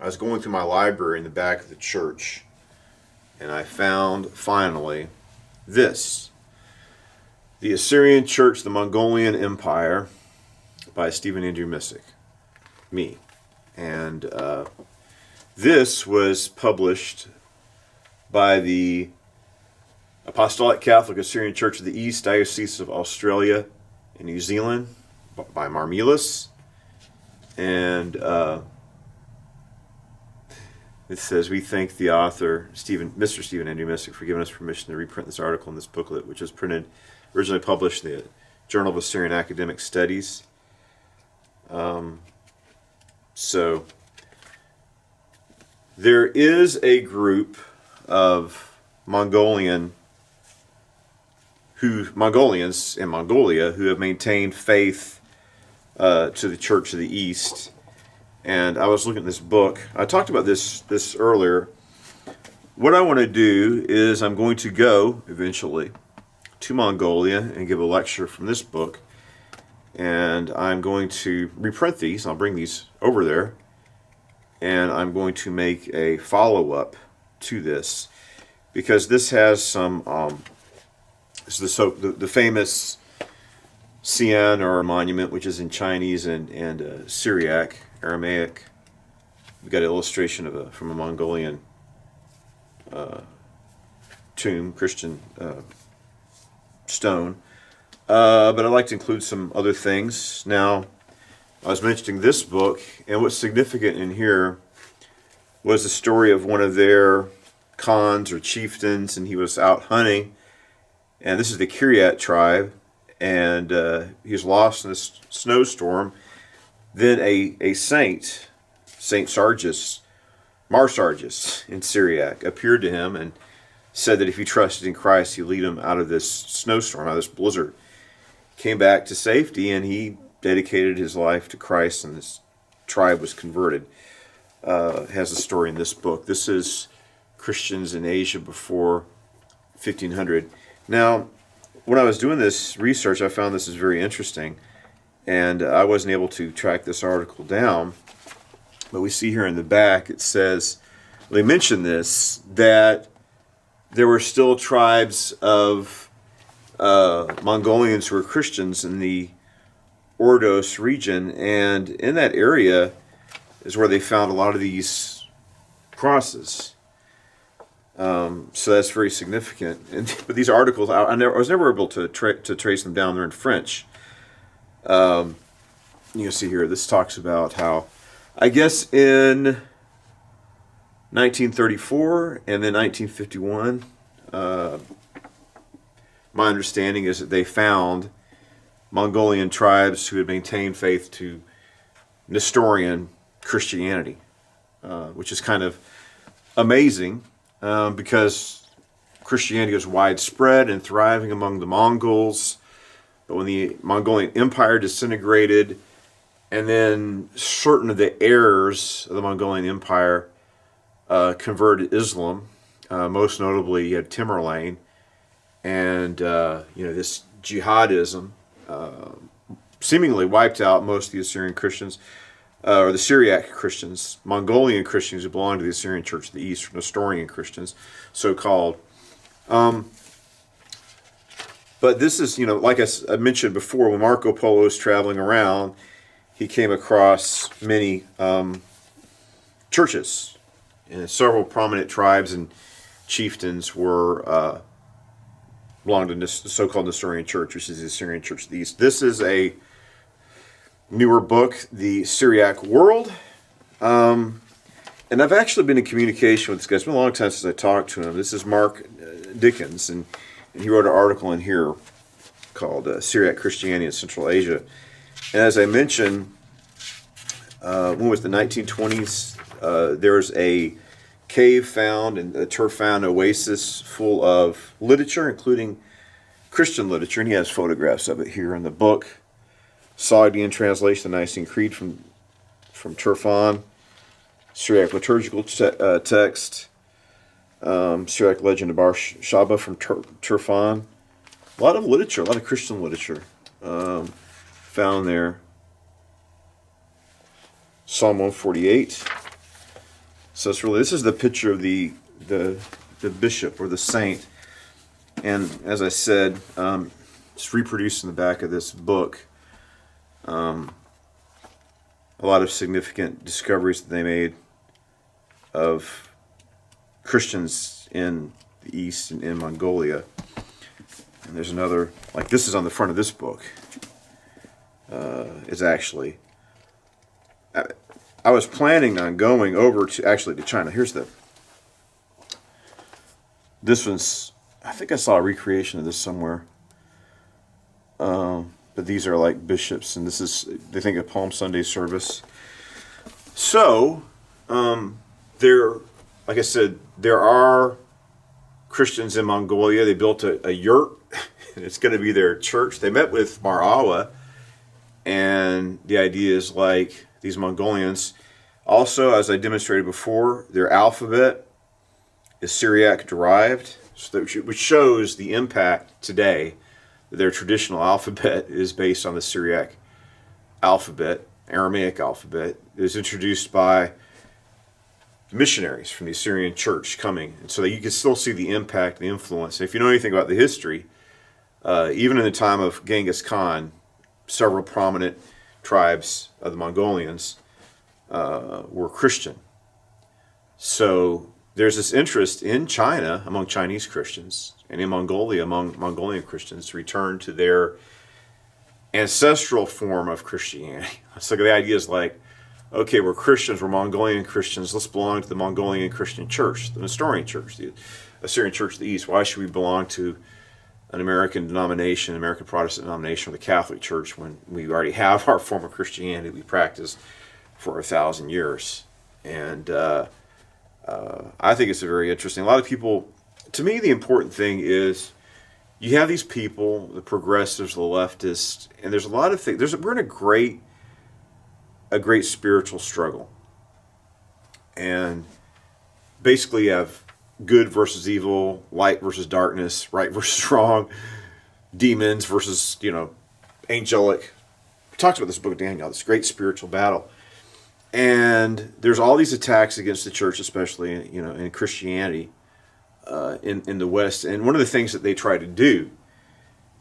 I was going through my library in the back of the church, and I found finally this: The Assyrian Church, the Mongolian Empire, by Stephen Andrew Missick, me. And this was published by the Apostolic Catholic Assyrian Church of the East, Diocese of Australia and New Zealand, by Marmelis. And it says, "We thank the author, Mr. Stephen Andrew Missick, for giving us permission to reprint this article in this booklet, which was originally published in the Journal of Assyrian Academic Studies." So there is a group of Mongolians in Mongolia who have maintained faith to the Church of the East. And I was looking at this book. I talked about this earlier. What I want to do is I'm going to go eventually to Mongolia and give a lecture from this book. And I'm going to reprint these. I'll bring these over there. And I'm going to make a follow-up to this, because this has some, the famous Xi'an, or monument, which is in Chinese and Syriac, Aramaic. We've got an illustration from a Mongolian tomb, Christian stone. But I'd like to include some other things. Now, I was mentioning this book, and what's significant in here was the story of one of their khans or chieftains, and he was out hunting, and this is the Kiryat tribe, and he was lost in this snowstorm. Then a saint, Saint Sargis, Mar Sargis in Syriac, appeared to him and said that if he trusted in Christ, he'd lead him out of this snowstorm, out of this blizzard. Came back to safety, and he dedicated his life to Christ, and this tribe was converted. Has a story in this book. This is Christians in Asia before 1500. Now, when I was doing this research, I found this is very interesting, and I wasn't able to track this article down, but we see here in the back, it says, they mention this, that there were still tribes of Mongolians who were Christians in the Ordos region, and in that area is where they found a lot of these crosses. So that's very significant. But these articles, I was never able to trace them down. They're in French. You can see here, this talks about how, I guess in 1934 and then 1951, my understanding is that they found Mongolian tribes who had maintained faith to Nestorian Christianity, which is kind of amazing because Christianity was widespread and thriving among the Mongols. But when the Mongolian Empire disintegrated, and then certain of the heirs of the Mongolian Empire converted to Islam, most notably you had Tamerlane, and this jihadism seemingly wiped out most of the Assyrian Christians, or the Syriac Christians, Mongolian Christians who belonged to the Assyrian Church of the East, or Nestorian Christians, so-called. But this is, like I mentioned before, when Marco Polo was traveling around, he came across many churches, and several prominent tribes and chieftains were belonged to the so-called Nestorian Church, which is the Assyrian Church of the East. This is a newer book, The Syriac World. And I've actually been in communication with this guy. It's been a long time since I talked to him. This is Mark Dickens, and he wrote an article in here called Syriac Christianity in Central Asia. And as I mentioned, when was the 1920s, there was a cave found and a turf-found oasis full of literature, including Christian literature, and he has photographs of it here in the book. Sogdian translation, the Nicene Creed from Turfan, Syriac liturgical text, Syriac legend of Bar Shaba from Turfan. A lot of literature, a lot of Christian literature found there. Psalm 148, So it's really, this is the picture of the bishop or the saint. And as I said, it's reproduced in the back of this book. A lot of significant discoveries that they made of Christians in the East and in Mongolia. And there's another, like this is on the front of this book. Is actually, I was planning on going over to China. This one's, I think I saw a recreation of this somewhere. But these are like bishops, and this is, they think, a Palm Sunday service. So, like I said, there are Christians in Mongolia. They built a yurt, and it's going to be their church. They met with Mar Awa, and the idea is like these Mongolians. Also, as I demonstrated before, their alphabet is Syriac derived, which shows the impact today. Their traditional alphabet is based on the Syriac alphabet, Aramaic alphabet. It was introduced by missionaries from the Assyrian church coming. And so that you can still see the impact, the influence. And if you know anything about the history, even in the time of Genghis Khan, several prominent tribes of the Mongolians were Christian. So there's this interest in China among Chinese Christians and in Mongolia among Mongolian Christians to return to their ancestral form of Christianity. So the idea is like, okay, we're Christians, we're Mongolian Christians, let's belong to the Mongolian Christian church, the Nestorian church, the Assyrian church of the East. Why should we belong to an American denomination, American Protestant denomination, or the Catholic Church when we already have our form of Christianity we practiced for 1,000 years? And I think it's very interesting. A lot of people, to me, the important thing is you have these people, the progressives, the leftists, and there's a lot of things. We're in a great spiritual struggle, and basically you have good versus evil, light versus darkness, right versus wrong, demons versus angelic. We talked about this book of Daniel, this great spiritual battle. And there's all these attacks against the church, especially in Christianity in the West. And one of the things that they try to do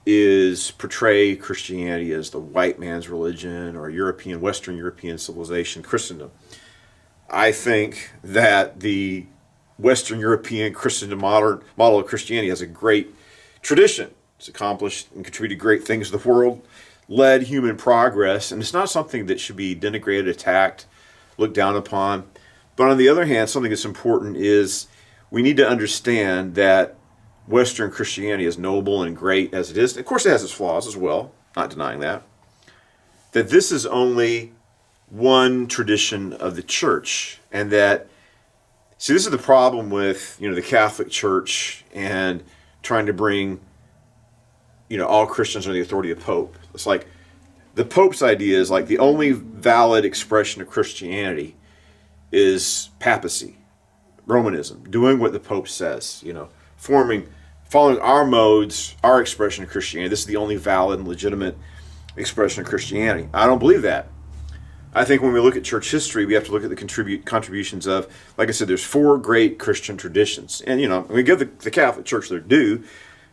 is portray Christianity as the white man's religion or Western European civilization, Christendom. I think that the Western European Christendom model of Christianity has a great tradition. It's accomplished and contributed great things to the world, led human progress, and it's not something that should be denigrated, attacked, looked down upon. But on the other hand, something that's important is we need to understand that Western Christianity, as noble and great as it is, of course it has its flaws as well, not denying that this is only one tradition of the church. And that, see, this is the problem with the Catholic Church and trying to bring all Christians under the authority of Pope. It's like the Pope's idea is like the only valid expression of Christianity is papacy, Romanism, doing what the Pope says, following our modes, our expression of Christianity. This is the only valid and legitimate expression of Christianity. I don't believe that. I think when we look at church history, we have to look at the contributions of, like I said, there's 4 great Christian traditions. And, we give the Catholic Church their due.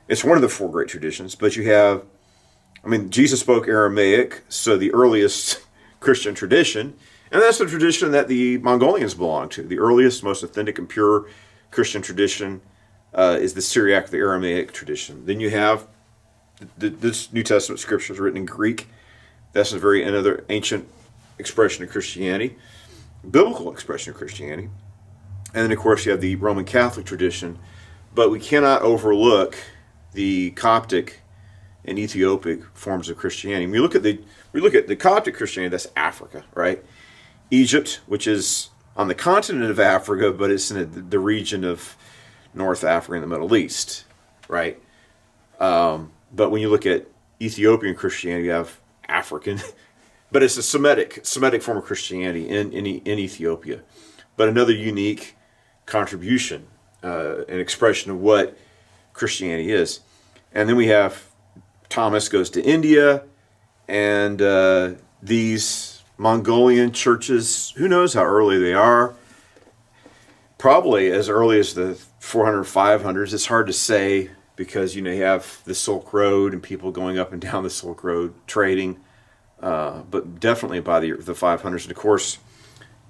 It's one of the 4 great traditions, but you have, Jesus spoke Aramaic, so the earliest Christian tradition, and that's the tradition that the Mongolians belong to. The earliest, most authentic and pure Christian tradition is the Syriac, the Aramaic tradition. Then you have this New Testament scripture is written in Greek. That's another ancient expression of Christianity, biblical expression of Christianity. And then, of course, you have the Roman Catholic tradition, but we cannot overlook the Coptic and Ethiopic forms of Christianity. We look at the Coptic Christianity. That's Africa, right? Egypt, which is on the continent of Africa, but it's in the region of North Africa and the Middle East, right? But when you look at Ethiopian Christianity, you have African, but it's a Semitic form of Christianity in Ethiopia. But another unique contribution, an expression of what Christianity is. And then we have Thomas goes to India, and these Mongolian churches, who knows how early they are. probably as early as the 400, 500s. It's hard to say because, you have the Silk Road and people going up and down the Silk Road trading. But definitely by the 500s. And of course,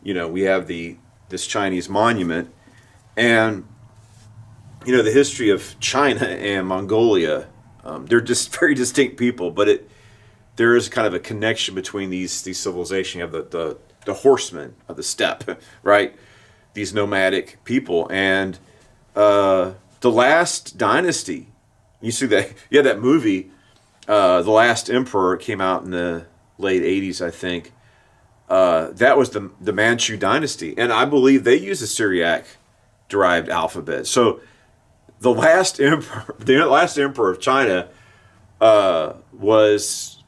we have this Chinese monument. And, the history of China and Mongolia, they're just very distinct people, but there is kind of a connection between these civilizations. You have the horsemen of the steppe, right? These nomadic people. And the last dynasty, you see that, that movie, The Last Emperor, came out in the late 80s, I think. That was the Manchu dynasty. And I believe they used the Syriac-derived alphabet. So the last emperor of China was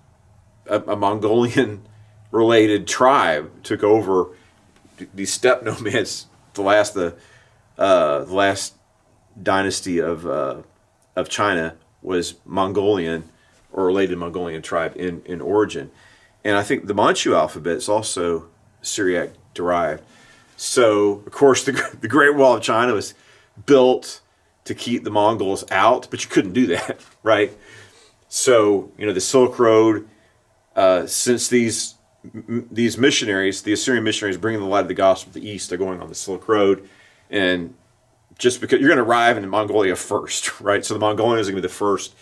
a Mongolian-related tribe. Took over these steppe nomads. The last dynasty of China was Mongolian or related to Mongolian tribe in origin. And I think the Manchu alphabet is also Syriac-derived. So, of course, the Great Wall of China was built to keep the Mongols out, but you couldn't do that, right? So, the Silk Road, since these missionaries, the Assyrian missionaries bringing the light of the gospel to the east, they're going on the Silk Road. And just because you're going to arrive in Mongolia first, right? So the Mongolians are going to be the first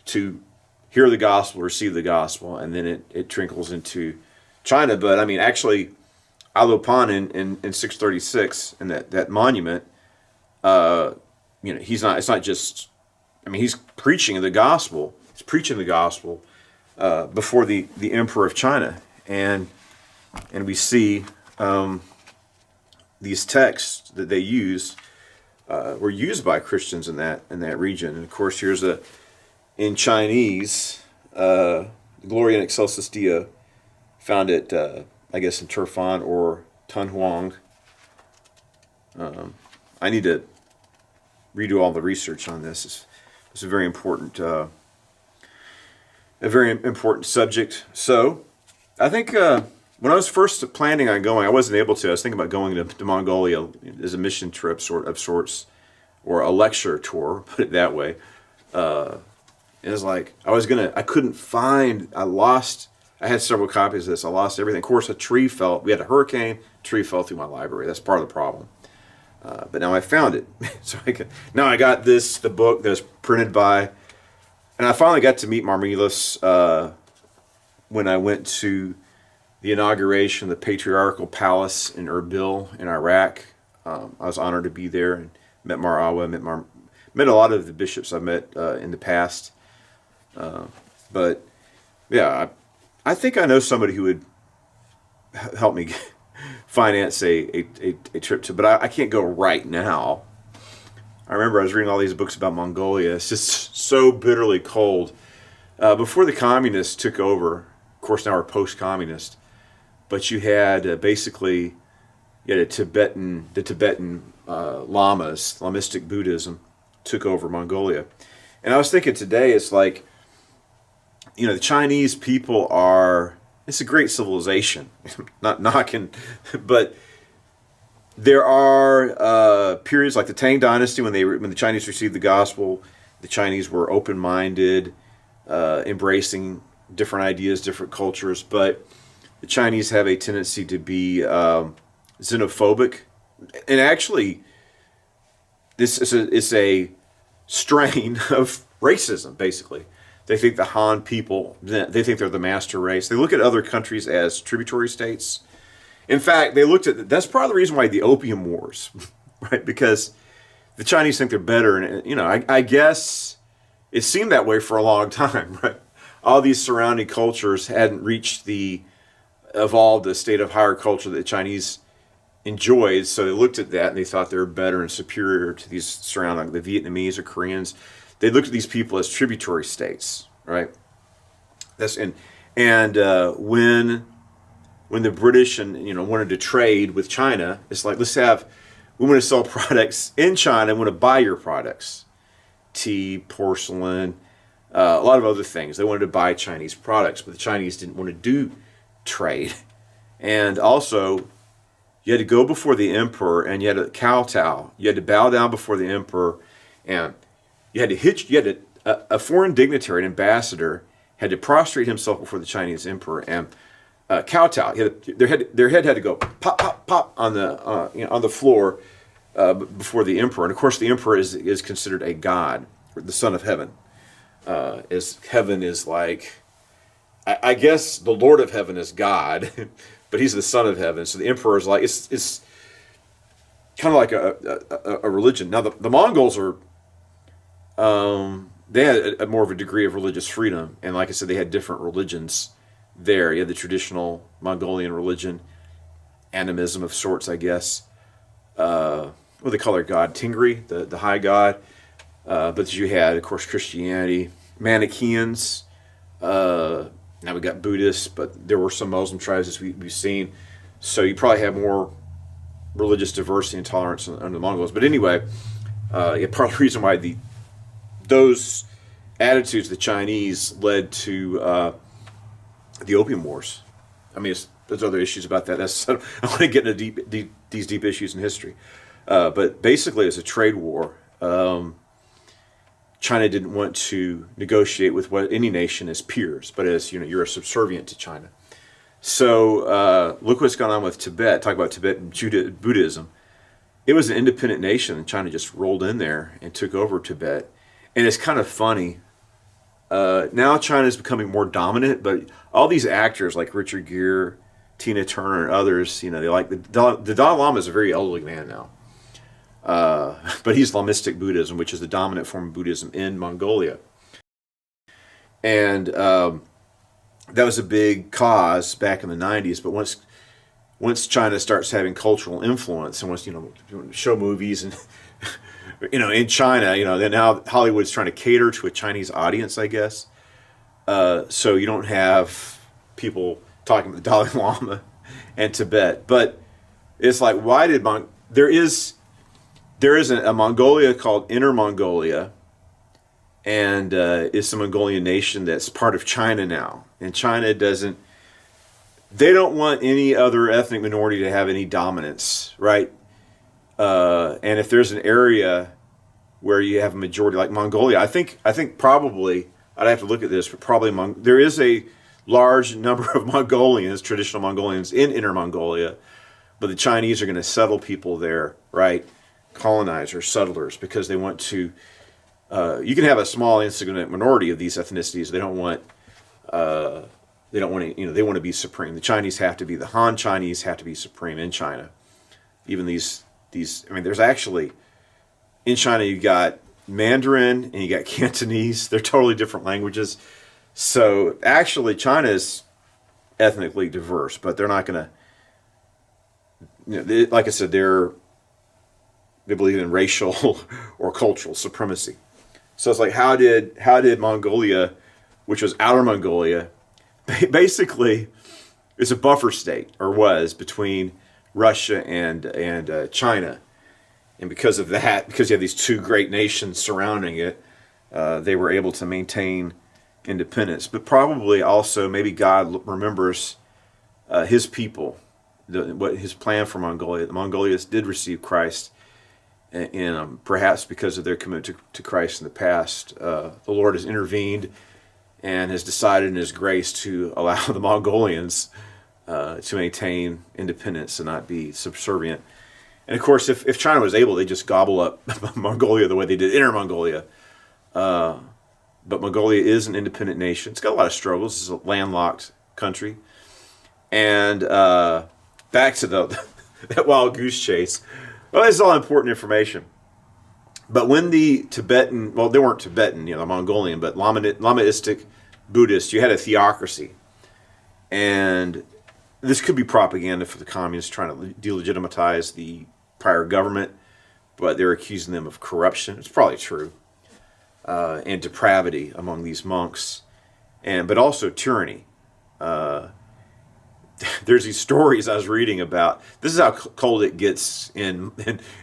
to hear the gospel, receive the gospel, and then it trickles into China. But I mean, actually, Alopan in 636, and that monument, it's not just, he's preaching the gospel. He's preaching the gospel before the emperor of China, and we see these texts that they use were used by Christians in that region. And of course, here's in Chinese, Gloria in Excelsis Deo, found it, I guess, in Turfan or Tunhuang. I need to redo all the research on this. It's a very important subject. So, I think when I was first planning on going, I wasn't able to. I was thinking about going to Mongolia as a mission trip of sorts, or a lecture tour, put it that way. It was like, I couldn't find, I had several copies of this, I lost everything. Of course, we had a hurricane, a tree fell through my library. That's part of the problem. But now I found it. So now I got the book that was printed by, and I finally got to meet Marmilis when I went to the inauguration of the Patriarchal Palace in Erbil in Iraq. I was honored to be there and met Mar Awa, met a lot of the bishops I've met in the past. But yeah, I think I know somebody who would help me finance a trip to, but I can't go right now. I remember I was reading all these books about Mongolia. It's just so bitterly cold. Before the communists took over, of course now we're post-communist, but you had basically the Tibetan lamas, Lamistic Buddhism, took over Mongolia. And I was thinking today, it's like, the Chinese people it's a great civilization, not knocking, but there are periods like the Tang Dynasty when the Chinese received the gospel. The Chinese were open-minded, embracing different ideas, different cultures, but the Chinese have a tendency to be xenophobic, and actually, it's a strain of racism. Basically, they think the Han people, they think they're the master race. They look at other countries as tributary states. In fact, that's part of the reason why the Opium Wars, right? Because the Chinese think they're better, and I guess it seemed that way for a long time, right? All these surrounding cultures hadn't reached evolved the state of higher culture that the Chinese enjoyed, so they looked at that and they thought they were better and superior to these surrounding, the Vietnamese or Koreans. They looked at these people as tributary states, right? When the British wanted to trade with China, it's like, we want to sell products in China, we want to buy your products, tea, porcelain, a lot of other things. They wanted to buy Chinese products, but the Chinese didn't want to do trade. And also, You had to go before the emperor, and you had to kowtow. You had to bow down before the emperor, and you had to hitch. You had to, foreign dignitary, an ambassador, had to prostrate himself before the Chinese emperor and kowtow. Their head had to go pop, pop, pop on the floor before the emperor. And of course, the emperor is considered a god, the son of heaven. As heaven is like, I guess the Lord of heaven is God, but he's the son of heaven. So the emperor is like, it's kind of like a religion. Now the Mongols are, they had more of a degree of religious freedom, and like I said, they had different religions there. You had the traditional Mongolian religion, animism of sorts, I guess. What they call their god, Tingri, the high god. But you had, of course, Christianity, Manichaeans. Now we got Buddhists, but there were some Muslim tribes as we've seen. So you probably have more religious diversity and tolerance under the Mongols. But anyway, part of the reason why those attitudes of the Chinese led to the Opium Wars. I mean, there's other issues about that. I don't want to get into these deep issues in history. But basically, it's a trade war. China didn't want to negotiate with what any nation as peers, but as you're a subservient to China. So look what's gone on with Tibet. Talk about Tibet and Buddhism. It was an independent nation, and China just rolled in there and took over Tibet. And it's kind of funny. Now China is becoming more dominant, but all these actors like Richard Gere, Tina Turner, and others, they like the Dalai Lama is a very elderly man now. But he's Lamistic Buddhism, which is the dominant form of Buddhism in Mongolia. And that was a big cause back in the 90s. But once China starts having cultural influence, and once, show movies and, in China, then now Hollywood's trying to cater to a Chinese audience, I guess. So you don't have people talking about the Dalai Lama and Tibet. But it's like, why did there is a Mongolia called Inner Mongolia, and it's a Mongolian nation that's part of China now. And China they don't want any other ethnic minority to have any dominance, right? And if there's an area where you have a majority like Mongolia, I think probably, I'd have to look at this, but probably there is a large number of Mongolians, traditional Mongolians in Inner Mongolia, but the Chinese are going to settle people there, right? Colonizers, settlers, because they want to. You can have a small, insignificant minority of these ethnicities. They don't want. They don't want to. They want to be supreme. The Chinese have to be. The Han Chinese have to be supreme in China. Even these. I mean, there's actually in China you got Mandarin and you got Cantonese. They're totally different languages. So actually, China is ethnically diverse, but they're not going to. Like I said, they believe in racial or cultural supremacy. So it's like, how did Mongolia, which was Outer Mongolia, basically is a buffer state, or was, between Russia and China. And because of that, because you have these two great nations surrounding it, they were able to maintain independence. But probably also, maybe God remembers his people, what his plan for Mongolia. The Mongolians did receive Christ. And perhaps because of their commitment to Christ in the past, the Lord has intervened and has decided in His grace to allow the Mongolians to maintain independence and not be subservient. And of course, if China was able, they'd just gobble up Mongolia the way they did Inner Mongolia. But Mongolia is an independent nation. It's got a lot of struggles. It's a landlocked country. And back to that wild goose chase. Well, this is all important information. But when the Tibetan, well, they weren't Tibetan, Mongolian, but Lamaistic Buddhists, you had a theocracy. And this could be propaganda for the communists trying to delegitimize the prior government, but they're accusing them of corruption. It's probably true. And depravity among these monks, but also tyranny. There's these stories I was reading about. This is how cold it gets in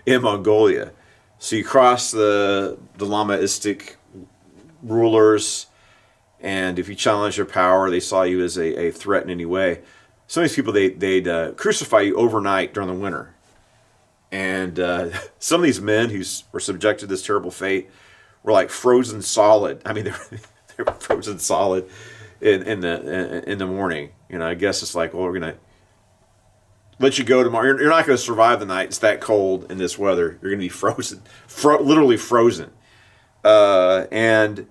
Mongolia. So you cross the Lamaistic rulers, and if you challenge their power, they saw you as a threat in any way. some of these people, they'd crucify you overnight during the winter. And some of these men who were subjected to this terrible fate were like frozen solid. I mean, they were frozen solid in the morning. You know, I guess it's like, well, we're gonna let you go tomorrow. You're not going to survive the night. It's that cold in this weather. You're going to be frozen, literally frozen. And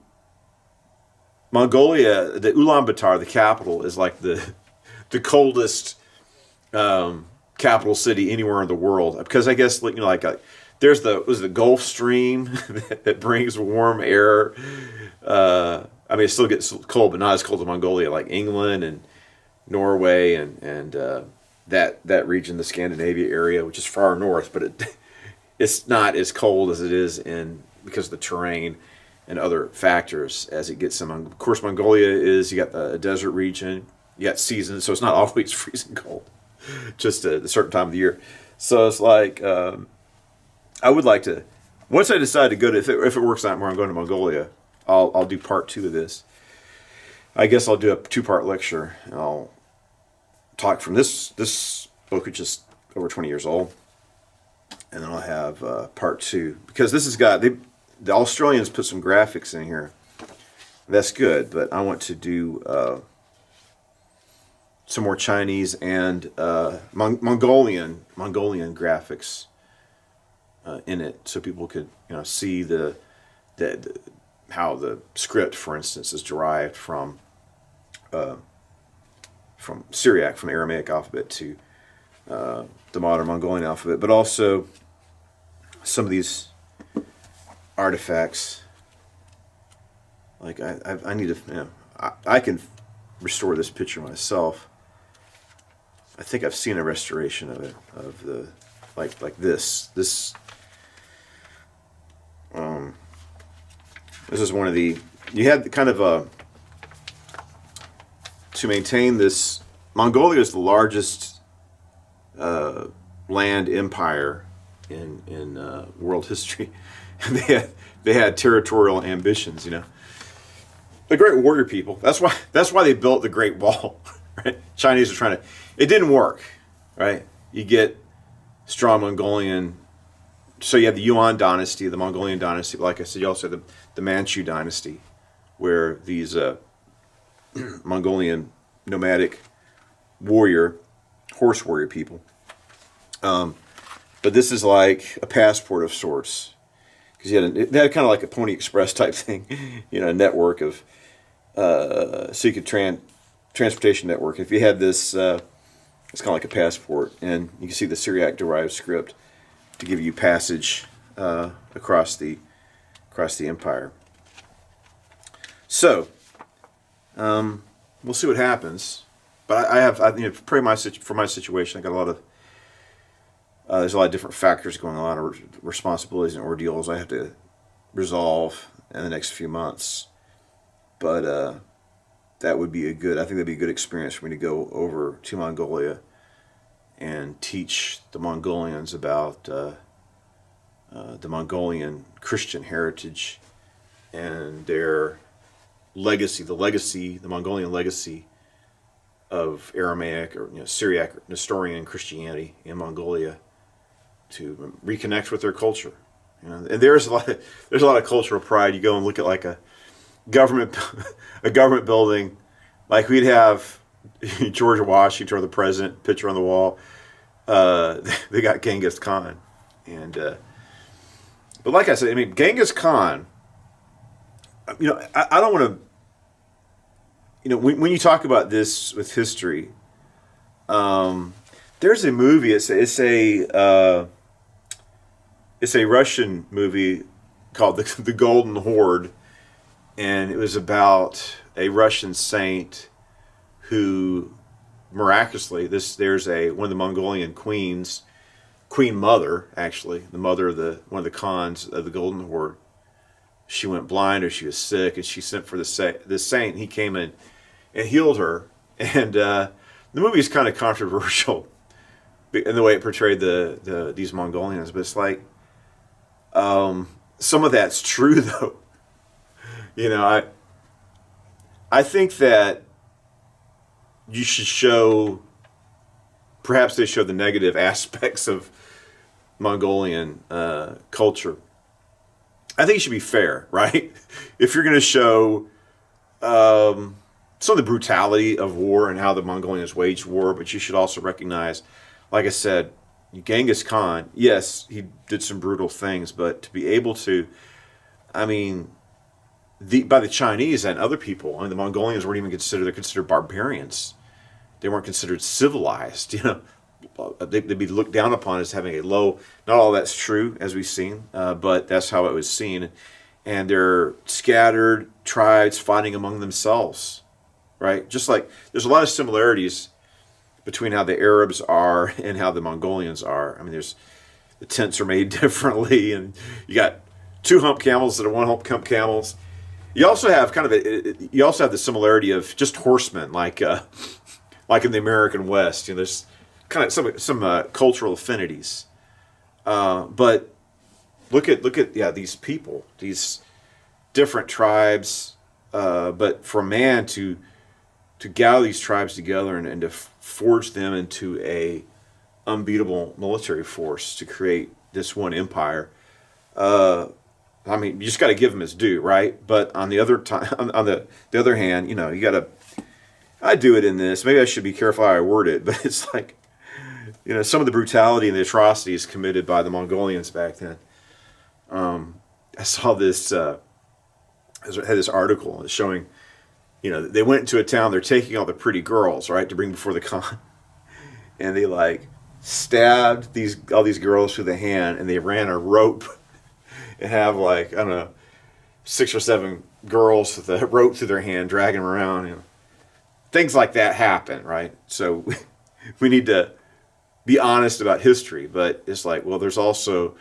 Mongolia, the Ulaanbaatar, the capital, is like the coldest capital city anywhere in the world, because I guess, you know, like there's the Gulf Stream that brings warm air. I mean, it still gets cold, but not as cold as Mongolia, like England and Norway and that region, the Scandinavia area, which is far north, but it's not as cold as it is because of the terrain and other factors as it gets in. Of course, Mongolia you got the desert region, you got seasons, so it's not always freezing cold, just a certain time of the year. So it's like, I would like to, once I decide to go to, if it works out more, I'm going to Mongolia, I'll do part 2 of this. I guess I'll do a 2-part lecture, and I'll talk from this book, which is over 20 years old, and then I'll have part 2, because this has got, the Australians put some graphics in here. That's good, but I want to do some more Chinese and Mongolian graphics in it, so people could, you know, see the how the script, for instance, is derived from Syriac, from the Aramaic alphabet to the modern Mongolian alphabet, but also some of these artifacts. Like I need to, you know, I can restore this picture myself. I think I've seen a restoration of it, of the like this. This is one of the, you had kind of a, to maintain this. Mongolia is the largest land empire in world history. They had territorial ambitions, you know. The great warrior people. That's why they built the Great Wall. Right? Chinese are trying to. It didn't work, right? You get strong Mongolian. So you have the Yuan dynasty, the Mongolian dynasty. Like I said, you also have the Manchu dynasty, where these Mongolian nomadic horse warrior people. But this is like a passport of sorts, because they had kind of like a Pony Express type thing, you know, a network of, so you could transportation network. If you had this, it's kind of like a passport, and you can see the Syriac derived script to give you passage across the empire. So, we'll see what happens. But I you know, for my situation, I got a lot of, there's a lot of different factors going on, a lot of responsibilities and ordeals I have to resolve in the next few months. But that would be I think that'd be a good experience for me to go over to Mongolia and teach the Mongolians about the Mongolian Christian heritage and their legacy, the Mongolian legacy of Aramaic, or, you know, Syriac, Nestorian Christianity in Mongolia, to reconnect with their culture. You know, and there's a lot of cultural pride. You go and look at like a government building, like we'd have George Washington or the president picture on the wall. They got Genghis Khan, and but like I said, I mean, Genghis Khan. You know, I don't want to. You know, when you talk about this with history, there's a movie. It's a Russian movie called the Golden Horde, and it was about a Russian saint who miraculously, there's one of the Mongolian queens, Queen Mother, actually, the mother of one of the Khans of the Golden Horde. She went blind, or she was sick, and she sent for this saint. And he came in and healed her. And the movie is kind of controversial in the way it portrayed these Mongolians, but it's like, some of that's true, though. You know, I think that you should show perhaps they show the negative aspects of Mongolian culture. I think you should be fair, right? If you're going to show some of the brutality of war and how the Mongolians waged war, but you should also recognize, like I said, Genghis Khan, yes, he did some brutal things, but to be able to, I mean, by the Chinese and other people, I mean, the Mongolians weren't even considered, they're considered barbarians. They weren't considered civilized, you know. They'd be looked down upon as having a low, not all that's true, as we've seen, but that's how it was seen. And they're scattered tribes fighting among themselves, right? Just like there's a lot of similarities between how the Arabs are and how the Mongolians are. I mean, the tents are made differently, and you got two hump camels that are one hump camels. You also have you also have the similarity of just horsemen, like in the American West. You know, there's kind of some cultural affinities, but look at these people, these different tribes, but for man to gather these tribes together and to forge them into a unbeatable military force to create this one empire. I mean, you just got to give them his due, right? But on the other the other hand, you know, you got to. I do it in this. Maybe I should be careful how I word it, but it's like, you know, some of the brutality and the atrocities committed by the Mongolians back then. I saw this. I had this article showing, you know, they went into a town. They're taking all the pretty girls, right, to bring before the Khan, and they like stabbed all these girls through the hand, and they ran a rope and have like, I don't know, 6 or 7 girls with a rope through their hand, dragging them around. You know. Things like that happen, right? So we need to be honest about history, but it's like, well, there's also,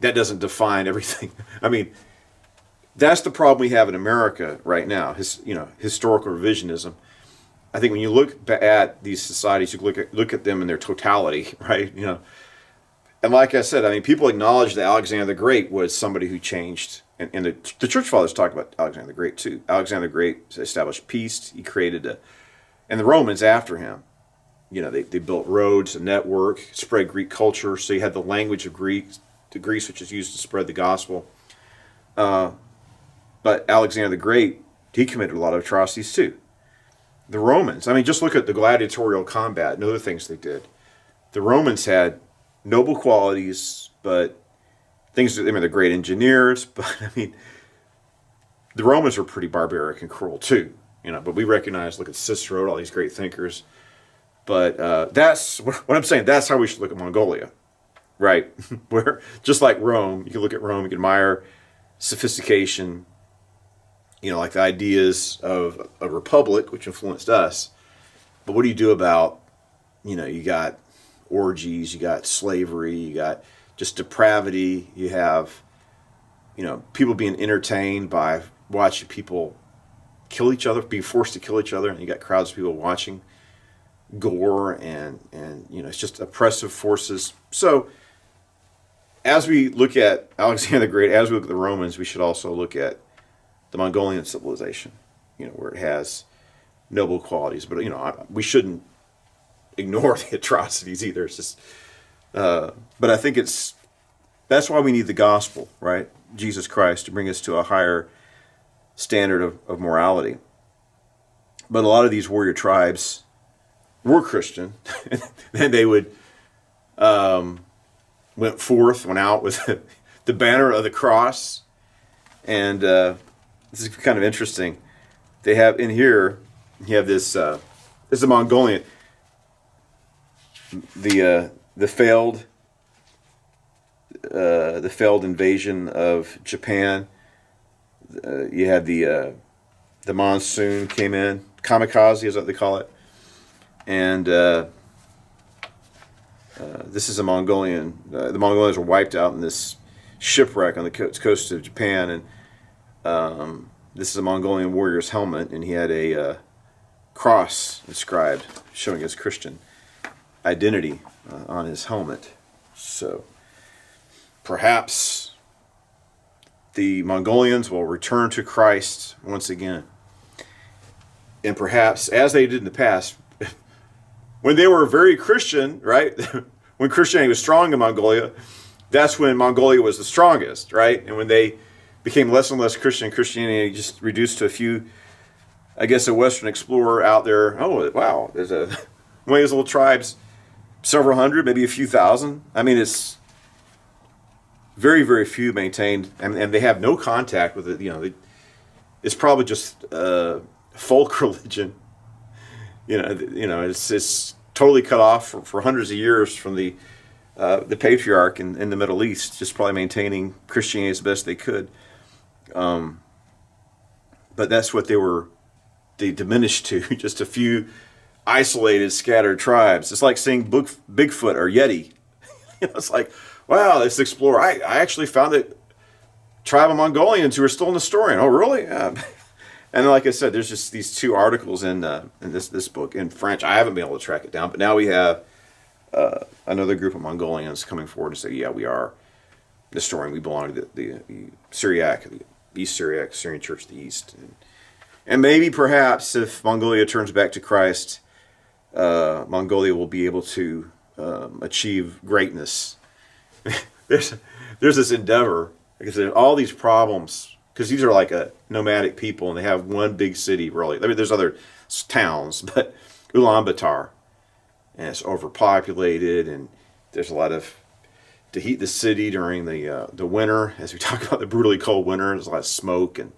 that doesn't define everything. I mean, that's the problem we have in America right now, historical revisionism. I think when you look at these societies, you look at them in their totality, right? You know, and like I said, I mean, people acknowledge that Alexander the Great was somebody who changed, and the Church Fathers talk about Alexander the Great too. Alexander the Great established peace. He created and the Romans after him, you know, they built roads, a network, spread Greek culture. So you had the language of Greece, which is used to spread the gospel. But Alexander the Great, he committed a lot of atrocities too. The Romans, I mean, just look at the gladiatorial combat and other things they did. The Romans had noble qualities, but things, I mean, they're great engineers, but I mean, the Romans were pretty barbaric and cruel too, you know, but we recognize, look at Cicero, all these great thinkers. But that's what I'm saying, that's how we should look at Mongolia, right? Where, just like Rome, you can look at Rome, you can admire sophistication, you know, like the ideas of a republic, which influenced us. But what do you do about, you know, you got orgies, you got slavery, you got just depravity, you have, you know, people being entertained by watching people kill each other, being forced to kill each other, and you got crowds of people watching gore and you know, it's just oppressive forces. So as we look at Alexander the Great, as we look at the Romans, we should also look at the Mongolian civilization, you know, where it has noble qualities. But, you know, we shouldn't ignore the atrocities either. It's just, but I think that's why we need the gospel, right? Jesus Christ, to bring us to a higher standard of morality. But a lot of these warrior tribes were Christian, and they went out with the banner of the cross. And this is kind of interesting. They have in here, you have this is a Mongolian, the failed invasion of Japan. You had the monsoon came in, kamikaze is what they call it, and this is a Mongolian. The Mongolians were wiped out in this shipwreck on the coast of Japan, and this is a Mongolian warrior's helmet, and he had a cross inscribed showing his Christian identity on his helmet. So perhaps the Mongolians will return to Christ once again. And perhaps, as they did in the past, when they were very Christian, right? When Christianity was strong in Mongolia, that's when Mongolia was the strongest, right? And when they became less and less Christian, Christianity just reduced to a few, I guess, a Western explorer out there. Oh, wow, there's one of these little tribes, several hundred, maybe a few thousand. I mean, it's very, very few maintained, and they have no contact with it. It's probably just folk religion. It's totally cut off for hundreds of years from the patriarch in the Middle East, just probably maintaining Christianity as best they could. But that's what they diminished to, just a few isolated, scattered tribes. It's like seeing Bigfoot or Yeti. It's like, wow, let's explore. I actually found a tribe of Mongolians who are still Nestorian. Oh, really? Yeah. And like I said, there's just these two articles in this book in French. I haven't been able to track it down, but now we have another group of Mongolians coming forward and say, yeah, we are Nestorian. We belong to the Syriac, the East Syriac, Syrian Church of the East. And maybe perhaps if Mongolia turns back to Christ, Mongolia will be able to achieve greatness. there's this endeavor, because there's all these problems, because these are like a nomadic people, and they have one big city, really. I mean, there's other towns, but Ulaanbaatar, and it's overpopulated, and there's a lot of, to heat the city during the winter, as we talk about the brutally cold winter, there's a lot of smoke and,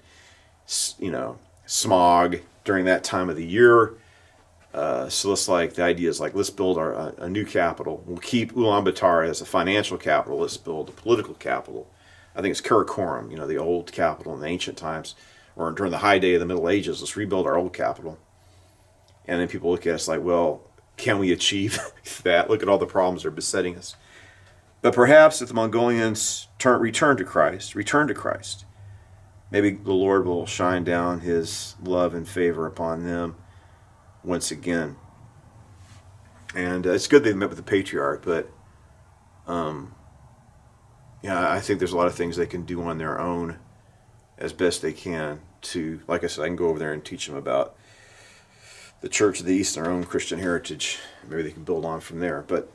smog during that time of the year. So the idea is let's build a new capital. We'll keep Ulaanbaatar as a financial capital. Let's build a political capital. I think it's Karakorum, the old capital in the ancient times, or during the high day of the Middle Ages. Let's rebuild our old capital. And then people look at us like, well, can we achieve that? Look at all the problems that are besetting us. But perhaps if the Mongolians return to Christ, maybe the Lord will shine down his love and favor upon them once again. And it's good they met with the patriarch, but I think there's a lot of things they can do on their own as best they can to, like I said, I can go over there and teach them about the Church of the East and our own Christian heritage. Maybe they can build on from there. But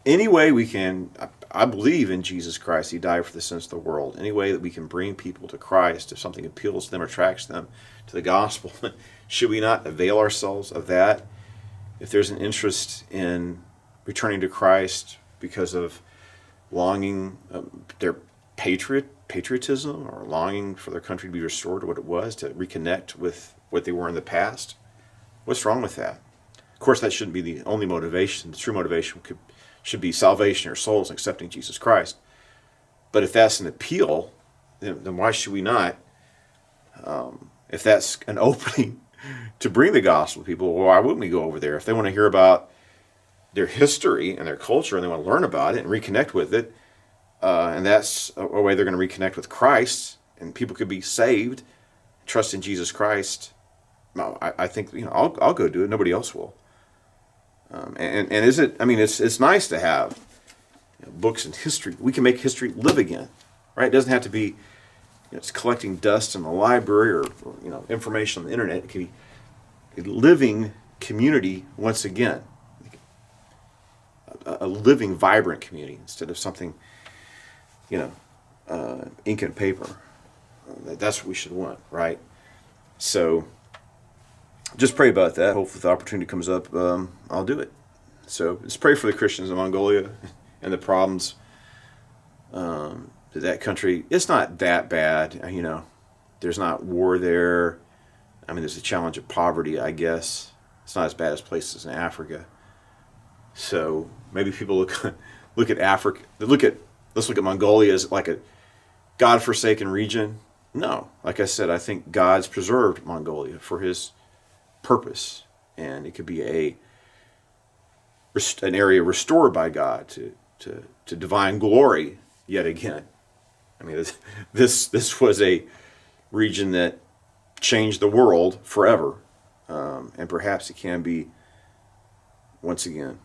any way we can, I believe in Jesus Christ. He died for the sins of the world. Any way that we can bring people to Christ, if something appeals to them, attracts them to the gospel, should we not avail ourselves of that? If there's an interest in returning to Christ because of longing, their patriotism, or longing for their country to be restored to what it was, to reconnect with what they were in the past, what's wrong with that? Of course, that shouldn't be the only motivation. The true motivation should be salvation of souls and accepting Jesus Christ. But if that's an appeal, then why should we not? If that's an opening to bring the gospel to people, why wouldn't we go over there? If they want to hear about their history and their culture, and they want to learn about it and reconnect with it, and that's a way they're going to reconnect with Christ, and people could be saved, trust in Jesus Christ, I think I'll go do it. Nobody else will. And is it? I mean, it's nice to have books and history. We can make history live again, right? It doesn't have to be it's collecting dust in the library or information on the internet. It can be a living community once again, a living, vibrant community instead of something, ink and paper. That's what we should want, right? So just pray about that. Hopefully if the opportunity comes up, I'll do it. So let's pray for the Christians in Mongolia and the problems that country. It's not that bad, there's not war there. I mean, there's a challenge of poverty, I guess. It's not as bad as places in Africa. So maybe people look at Africa, let's look at Mongolia as like a God-forsaken region. No, like I said, I think God's preserved Mongolia for his purpose, and it could be an area restored by God to divine glory yet again. I mean, this was a region that changed the world forever, and perhaps it can be once again.